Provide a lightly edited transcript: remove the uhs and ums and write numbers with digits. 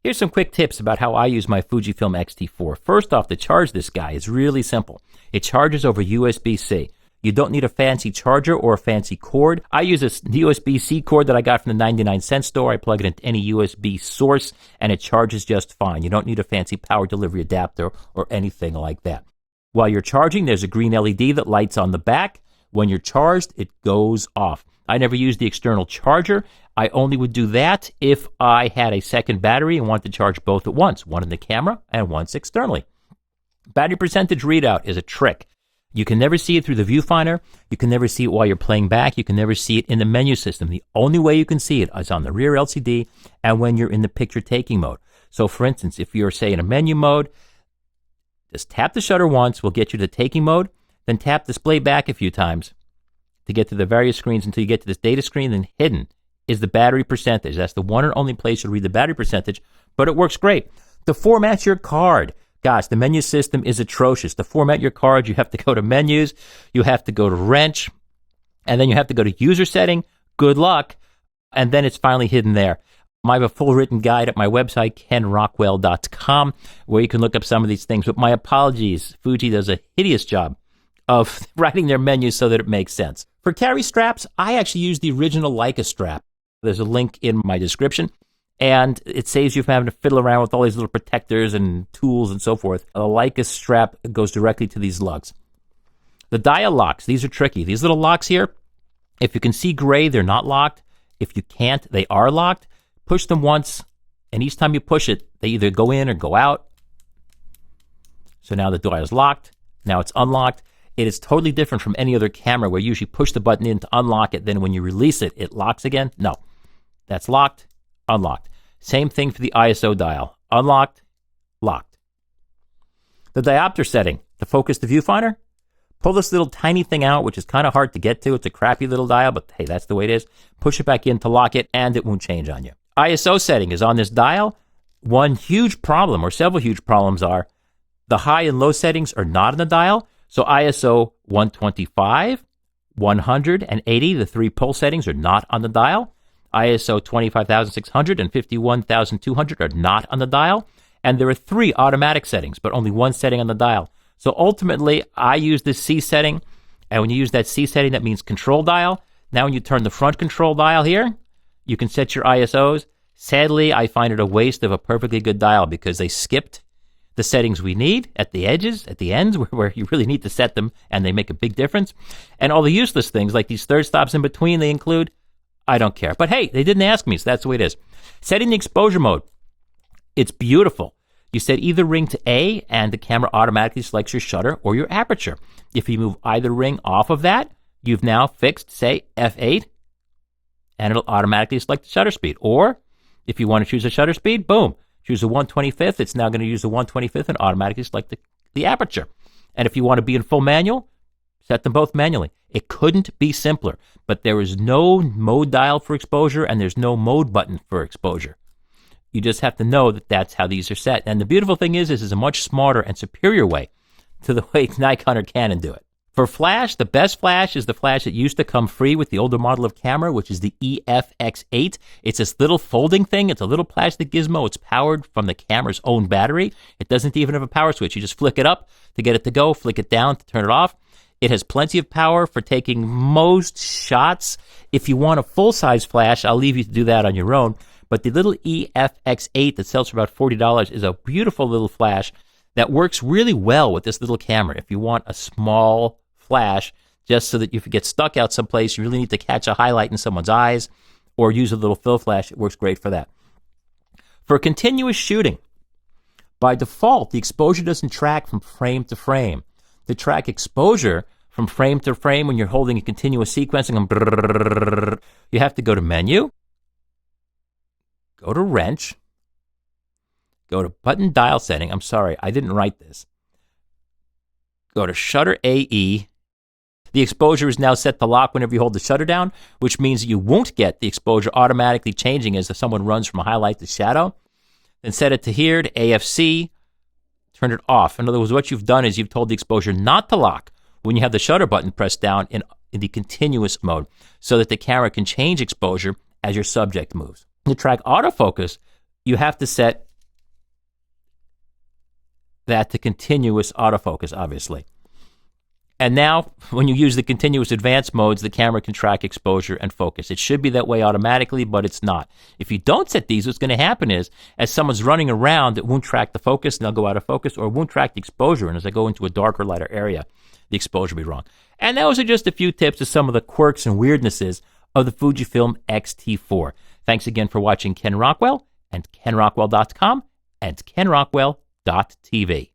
Here's some quick tips about how I use my Fujifilm X-T4. First off, to charge this guy is really simple. It charges over USB-C. You don't need a fancy charger or a fancy cord. I use a USB-C cord that I got from the 99-cent store. I plug it into any USB source, and it charges just fine. You don't need a fancy power delivery adapter or anything like that. While you're charging, there's a green LED that lights on the back. When you're charged, it goes off. I never use the external charger. I only would do that if I had a second battery and wanted to charge both at once, one in the camera and once externally. Battery percentage readout is a trick. You can never see it through the viewfinder. You can never see it while you're playing back. You can never see it in the menu system. The only way you can see it is on the rear LCD and when you're in the picture taking mode. So for instance, if you're, say, in a menu mode, just tap the shutter once, will get you to taking mode, then tap display back a few times to get to the various screens until you get to this data screen. Then hidden is the battery percentage. That's the one and only place you'll read the battery percentage, but it works great. To format your card, gosh, the menu system is atrocious. To format your card, you have to go to menus, you have to go to wrench, and then you have to go to user setting. Good luck. And then it's finally hidden there. I have a full written guide at my website, kenrockwell.com, where you can look up some of these things. But my apologies, Fuji does a hideous job of writing their menus so that it makes sense. For carry straps, I actually use the original Leica strap. There's a link in my description. And it saves you from having to fiddle around with all these little protectors and tools and so forth. A Leica strap goes directly to these lugs. The dial locks, these are tricky. These little locks here, if you can see gray, they're not locked. If you can't, they are locked. Push them once, and each time you push it, they either go in or go out. So now the dial is locked. Now it's unlocked. It is totally different from any other camera where you usually push the button in to unlock it. Then when you release it, it locks again. No, that's locked. Unlocked. Same thing for the ISO dial. Unlocked, locked. The diopter setting, to focus the viewfinder, pull this little tiny thing out, which is kind of hard to get to. It's a crappy little dial, but hey, that's the way it is. Push it back in to lock it, and it won't change on you. ISO setting is on this dial. One huge problem, or several huge problems, are the high and low settings are not on the dial. So ISO 125, 100, and 80, the three pull settings, are not on the dial. ISO 25,600 and 51,200 are not on the dial. And there are three automatic settings, but only one setting on the dial. So ultimately, I use this C setting. And when you use that C setting, that means control dial. Now when you turn the front control dial here, you can set your ISOs. Sadly, I find it a waste of a perfectly good dial because they skipped the settings we need at the edges, at the ends, where you really need to set them, and they make a big difference. And all the useless things, like these third stops in between, they include. I don't care. But hey, they didn't ask me, so that's the way it is. Setting the exposure mode. It's beautiful. You set either ring to A, and the camera automatically selects your shutter or your aperture. If you move either ring off of that, you've now fixed, say, F8, and it'll automatically select the shutter speed. Or if you want to choose a shutter speed, boom, choose a 1/25th. It's now going to use the 1/25th and automatically select the aperture. And if you want to be in full manual, set them both manually. It couldn't be simpler, but there is no mode dial for exposure and there's no mode button for exposure. You just have to know that that's how these are set. And the beautiful thing is, this is a much smarter and superior way to the way Nikon or Canon do it. For flash, the best flash is the flash that used to come free with the older model of camera, which is the EFX8. It's this little folding thing. It's a little plastic gizmo. It's powered from the camera's own battery. It doesn't even have a power switch. You just flick it up to get it to go, flick it down to turn it off. It has plenty of power for taking most shots. If you want a full-size flash, I'll leave you to do that on your own. But the little EFX8 that sells for about $40 is a beautiful little flash that works really well with this little camera. If you want a small flash, just so that if you get stuck out someplace, you really need to catch a highlight in someone's eyes or use a little fill flash, it works great for that. For continuous shooting, by default, the exposure doesn't track from frame to frame. To track exposure from frame to frame when you're holding a continuous sequencing, you have to go to Menu, go to Wrench, go to Button Dial Setting. I'm sorry, I didn't write this. Go to Shutter AE. The exposure is now set to lock whenever you hold the shutter down, which means that you won't get the exposure automatically changing as if someone runs from a highlight to shadow. Then set it to here, to AFC. Turn it off. In other words, what you've done is you've told the exposure not to lock when you have the shutter button pressed down in the continuous mode so that the camera can change exposure as your subject moves. To track autofocus, you have to set that to continuous autofocus, obviously. And now, when you use the continuous advanced modes, the camera can track exposure and focus. It should be that way automatically, but it's not. If you don't set these, what's going to happen is, as someone's running around, it won't track the focus, and they'll go out of focus, or it won't track the exposure, and as I go into a darker, lighter area, the exposure will be wrong. And those are just a few tips of some of the quirks and weirdnesses of the Fujifilm X-T4. Thanks again for watching Ken Rockwell, and KenRockwell.com, and KenRockwell.tv.